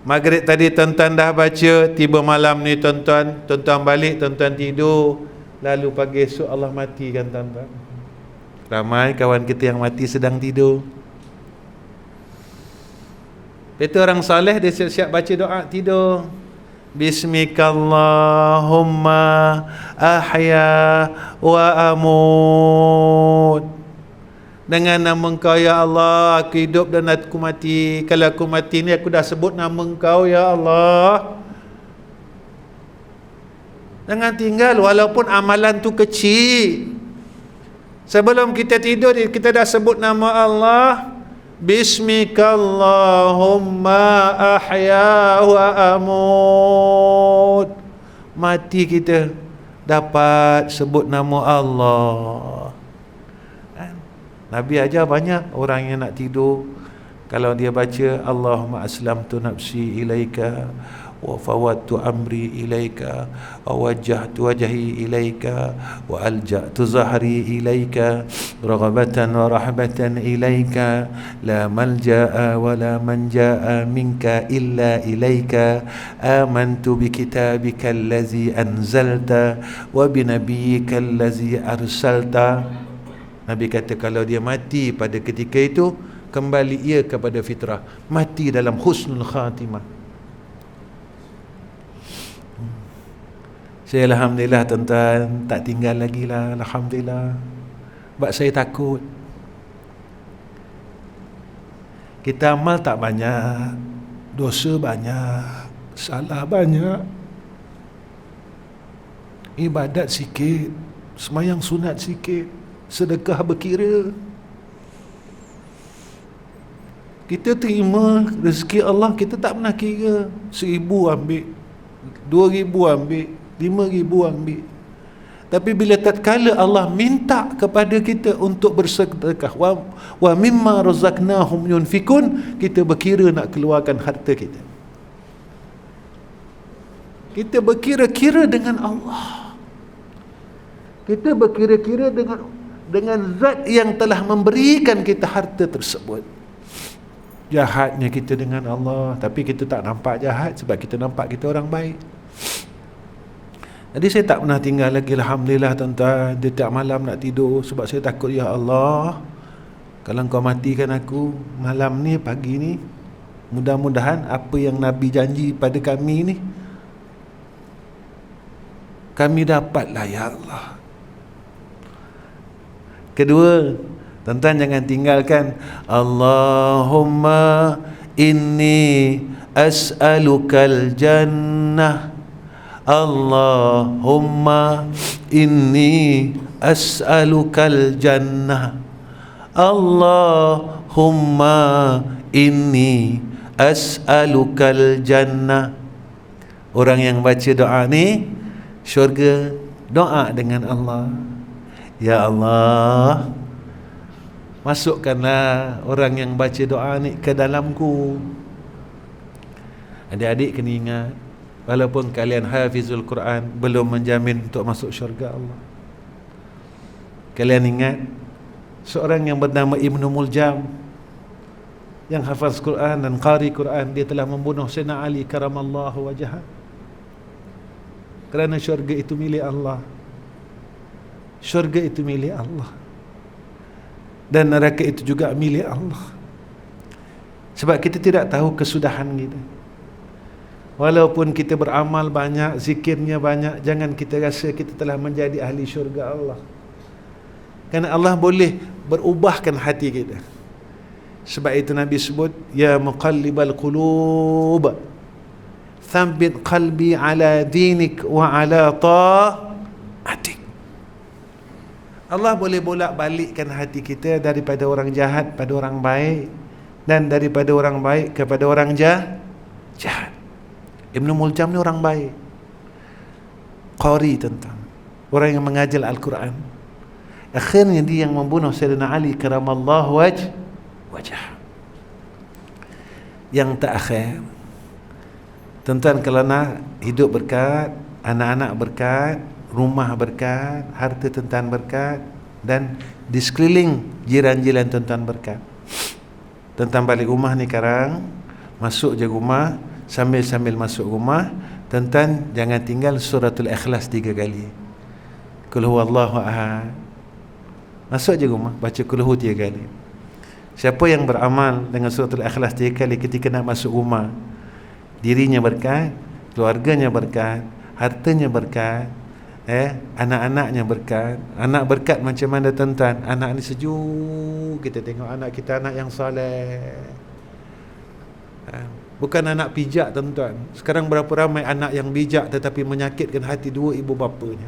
maghrib tadi tuan-tuan dah baca, tiba malam ni tuan-tuan balik, tuan-tuan tidur, lalu pagi esok Allah matikan tuan-tuan. Ramai kawan kita yang mati sedang tidur. Itu orang soleh, dia siap-siap baca doa tidur. Bismikallahumma ahya wa amut. Dengan nama Engkau ya Allah, aku hidup dan aku mati. Kalau aku mati ni, aku dah sebut nama Engkau ya Allah. Jangan tinggal walaupun amalan tu kecil. Sebelum kita tidur, kita dah sebut nama Allah. Bismikallahumma ahya wa amut. Mati kita dapat sebut nama Allah. Nabi ajar banyak orang yang nak tidur, kalau dia baca Allahumma aslamtu nafsi ilaika wa fawwadtu amri ilaika wa wajjahtu wajhi ilaika wa alja'tu zahri ilaika raghabatan wa rahbatan ilaika la malja'a wa la manja'a minka illa ilaika amantu bi kitabika allazi anzalta wa bi nabiyyika allazi arsalta. Nabi kata kalau dia mati pada ketika itu, kembali ia kepada fitrah, mati dalam husnul khatimah. Saya alhamdulillah tuan-tuan, tak tinggal lagi lah, alhamdulillah. Sebab saya takut kita amal tak banyak, dosa banyak, salah banyak, ibadat sikit, semayang sunat sikit, sedekah berkira. Kita terima rezeki Allah, kita tak pernah kira. 1,000 ambil, 2,000 ambil, 5,000 ambil. Tapi bila tatkala Allah minta kepada kita untuk bersedekah, wa mimma razaqnahum yunfikun, kita berkira nak keluarkan harta kita. Kita berkira-kira dengan Allah. Kita berkira-kira dengan zat yang telah memberikan kita harta tersebut. jahatnya kita dengan Allah, tapi kita tak nampak jahat sebab kita nampak kita orang baik. Jadi saya tak pernah tinggal lagi, alhamdulillah tuan-tuan. Dia tiap malam nak tidur sebab saya takut, ya Allah, kalau Engkau matikan aku malam ni, pagi ni, mudah-mudahan apa yang Nabi janji pada kami ni kami dapatlah, ya Allah. Kedua, tuan-tuan jangan tinggalkan Allahumma inni as'alukal jannah, Allahumma inni as'alukal jannah, Allahumma inni as'alukal jannah. Orang yang baca doa ni syurga, doa dengan Allah, ya Allah, masukkanlah orang yang baca doa ni ke dalamku. Adik-adik kena ingat, walaupun kalian hafizul Quran, belum menjamin untuk masuk syurga Allah. Kalian ingat seorang yang bernama Ibnu Muljam, yang hafaz Quran dan qari Quran, dia telah membunuh Sayyidina Ali karamallahu wajhah, kerana syurga itu milik Allah. Syurga itu milik Allah, dan neraka itu juga milik Allah. Sebab kita tidak tahu kesudahan kita. Walaupun kita beramal banyak, zikirnya banyak, jangan kita rasa kita telah menjadi ahli syurga Allah. Kerana Allah boleh berubahkan hati kita. Sebab itu Nabi sebut, ya muqallibal qulub, thabbit qalbi ala dinik wa ala ta'atik. Allah boleh bolak-balikkan hati kita daripada orang jahat pada orang baik, dan daripada orang baik kepada orang jahat. Ibnu Muljam ni orang baik, qari, tentang orang yang mengajar Al-Quran. Akhirnya dia yang membunuh Sayyidina Ali karamallahu wajah. Yang terakhir, tuan-tuan, kalau nak hidup berkat, anak-anak berkat, rumah berkat, harta tuan-tuan berkat, dan di sekeliling jiran-jiran tuan-tuan berkat. Tuan-tuan balik rumah ni sekarang, masuk je rumah, sambil masuk rumah, tuan-tuan jangan tinggal suratul Ikhlas 3 kali. Qul huwallahu ahad. Masuk je rumah, baca qul hu 3 kali. Siapa yang beramal dengan suratul Ikhlas 3 kali ketika nak masuk rumah, dirinya berkat, keluarganya berkat, hartanya berkat, anak-anaknya berkat. Anak berkat macam mana tuan-tuan? Anak ni sejuk, kita tengok anak kita anak yang soleh, bukan anak pijak tuan-tuan. Sekarang berapa ramai anak yang bijak tetapi menyakitkan hati dua ibu bapanya.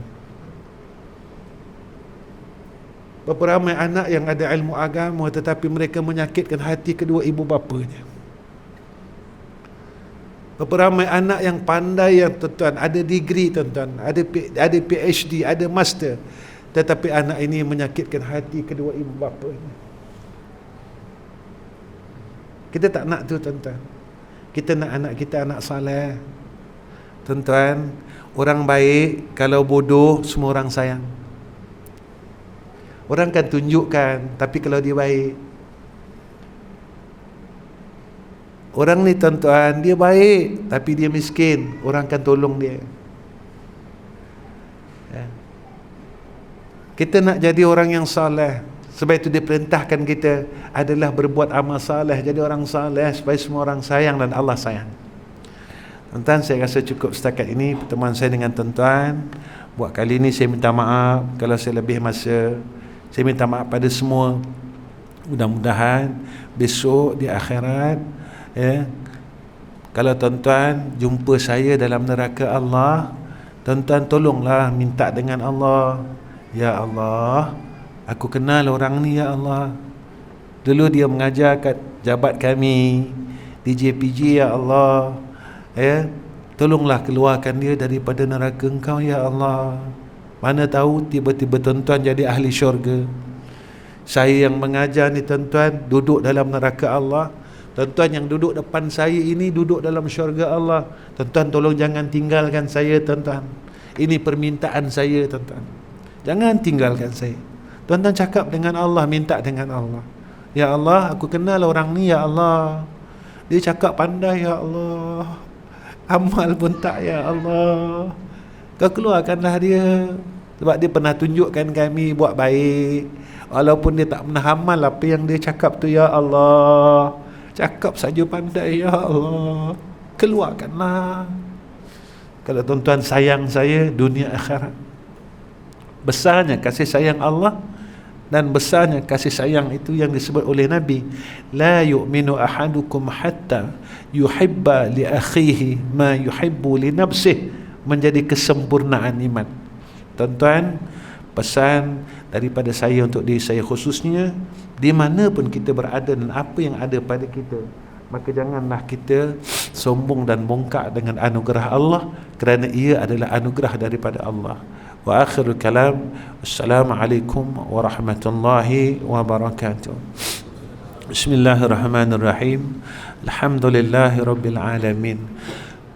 Berapa ramai anak yang ada ilmu agama tetapi mereka menyakitkan hati kedua ibu bapanya. Berapa ramai anak yang pandai, yang tuan-tuan ada degree, tuan-tuan, ada PhD, ada master, tetapi anak ini menyakitkan hati kedua ibu bapanya. Kita tak nak tu, tuan-tuan. Kita nak anak kita anak saleh. Tuan-tuan, orang baik kalau bodoh semua orang sayang. Orang kan tunjukkan, tapi kalau dia baik, orang ni tuan-tuan, dia baik tapi dia miskin, orang akan tolong dia. Kita nak jadi orang yang saleh, sebab itu diperintahkan kita adalah berbuat amal saleh, jadi orang saleh supaya semua orang sayang dan Allah sayang. Tuan-tuan, saya rasa cukup setakat ini pertemuan saya dengan tuan-tuan. Buat kali ini saya minta maaf kalau saya lebih masa. Saya minta maaf pada semua. Mudah-mudahan besok di akhirat, kalau tuan-tuan jumpa saya dalam neraka Allah, tuan-tuan tolonglah minta dengan Allah, ya Allah, aku kenal orang ni, ya Allah, dulu dia mengajar kat jabat kami di JPJ, ya Allah, tolonglah keluarkan dia daripada neraka Engkau, ya Allah. Mana tahu tiba-tiba tuan-tuan jadi ahli syurga. Saya yang mengajar ni tuan-tuan duduk dalam neraka Allah. Tuan-tuan yang duduk depan saya ini duduk dalam syurga Allah. Tuan-tuan tolong jangan tinggalkan saya, tuan-tuan. Ini permintaan saya, tuan-tuan. Jangan tinggalkan saya. Tuan-tuan cakap dengan Allah, minta dengan Allah. Ya Allah, aku kenal orang ni ya Allah. Dia cakap pandai ya Allah. Amal pun tak ya Allah. Kau keluarkanlah dia. Sebab dia pernah tunjukkan kami buat baik. Walaupun dia tak pernah amal apa yang dia cakap tu ya Allah. Cakap saja pandai ya Allah. Keluarkanlah. Kalau tuan-tuan sayang saya, dunia akhirat. Besarnya kasih sayang Allah dan besarnya kasih sayang itu yang disebut oleh Nabi, la yu'minu ahadukum hatta yuhibba li akhihi ma yuhibbu li nafsihi, menjadi kesempurnaan iman. Tuan-tuan, pesan daripada saya untuk diri saya khususnya, di mana pun kita berada dan apa yang ada pada kita, maka janganlah kita sombong dan bongkak dengan anugerah Allah, kerana ia adalah anugerah daripada Allah. Wa akhirul kalam, assalamualaikum warahmatullahi wabarakatuh. Bismillahirrahmanirrahim. Alhamdulillahi rabbil alamin.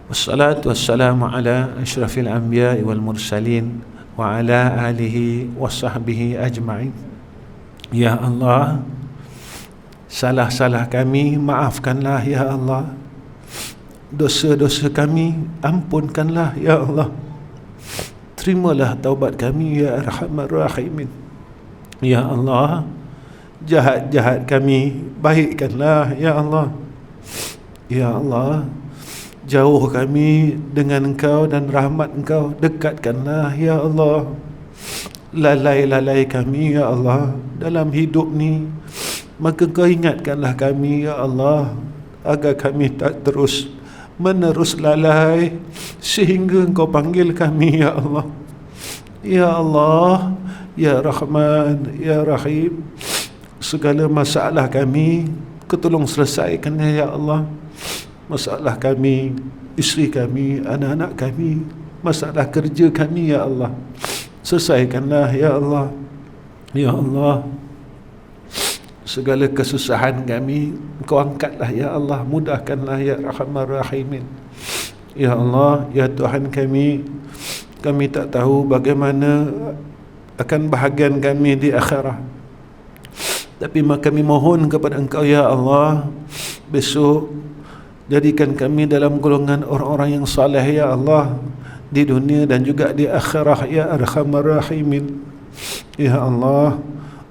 Wassalatu wassalamu ala asyrafil anbiya'i wal mursalin wa ala alihi wa sahbihi ajma'in. Ya Allah, salah-salah kami maafkanlah ya Allah. Dosa-dosa kami ampunkanlah ya Allah. Terimalah taubat kami ya Arhamar Rahimin. Ya Allah, jahat-jahat kami baikkanlah ya Allah. Ya Allah, jauh kami dengan Engkau dan rahmat Engkau dekatkanlah ya Allah. Lalai-lalai kami ya Allah dalam hidup ni, maka Kau ingatkanlah kami ya Allah, agar kami tak terus menerus lalai sehingga Engkau panggil kami ya Allah. Ya Allah, ya Rahman, ya Rahim, segala masalah kami Kau tolong selesaikannya ya Allah. Masalah kami, isteri kami, anak-anak kami, masalah kerja kami ya Allah, selesaikanlah ya Allah. Ya Allah, segala kesusahan kami Kau angkatlah ya Allah, mudahkanlah ya Rahman Rahimin. Ya Allah, ya Tuhan kami tak tahu bagaimana akan bahagian kami di akhirat, tapi kami mohon kepada Engkau ya Allah, besok jadikan kami dalam golongan orang-orang yang saleh ya Allah, di dunia dan juga di akhirat ya Arhamar Rahimin. Ya Allah,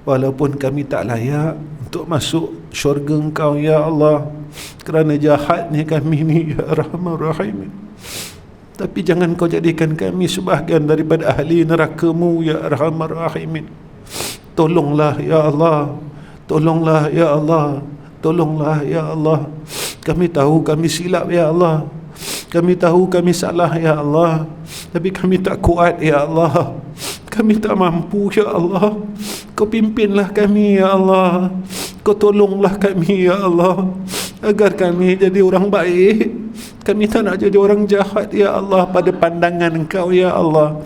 walaupun kami tak layak untuk masuk syurga Engkau ya Allah, kerana jahatnya kami ni ya Arhamar Rahimin, tapi jangan Kau jadikan kami sebahagian daripada ahli neraka-Mu ya Arhamar Rahimin. Tolonglah ya Allah, tolonglah ya Allah, tolonglah ya Allah. Kami tahu kami silap ya Allah, kami tahu kami salah ya Allah, tapi kami tak kuat ya Allah, kami tak mampu ya Allah. Kau pimpinlah kami ya Allah, Kau tolonglah kami ya Allah, agar kami jadi orang baik. Kami tak nak jadi orang jahat ya Allah pada pandangan Engkau ya Allah.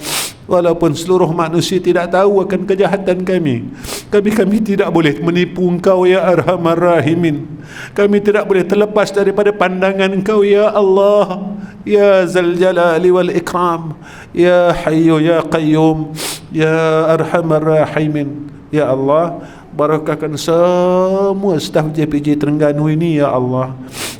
Walaupun seluruh manusia tidak tahu akan kejahatan kami, kami tidak boleh menipu Engkau ya Arhamar Rahimin. Kami tidak boleh terlepas daripada pandangan Engkau ya Allah, ya Zal Jalali wal Ikram, ya Hayyu ya Qayyum, ya Arhamar Rahimin. Ya Allah, barakahkan semua staf JPJ Terengganu ini ya Allah.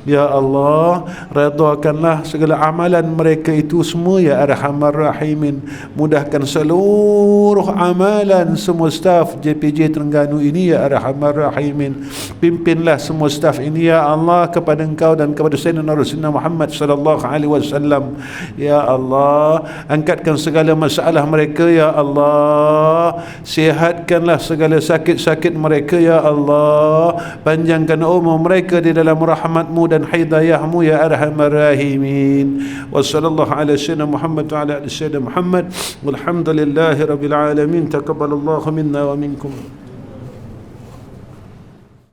Ya Allah, redhakanlah segala amalan mereka itu semua ya Arhamar Rahimin. Mudahkan seluruh amalan semua staf JPJ Terengganu ini ya Arhamar Rahimin. Pimpinlah semua staf ini ya Allah kepada Engkau dan kepada Sayyidina Rasulullah Muhammad sallallahu alaihi wasallam. Ya Allah, angkatkan segala masalah mereka ya Allah. Sihatkanlah segala sakit-sakit mereka ya Allah. Panjangkan umur mereka di dalam rahmat-Mu dan hidayah-Mu ya Arhamar Rahimin. Wa sallallahu ala sayyidina Muhammad wa ala ali sayyidina Muhammad. Walhamdulillahi rabbil alamin. Taqabbalallahu minna wa minkum.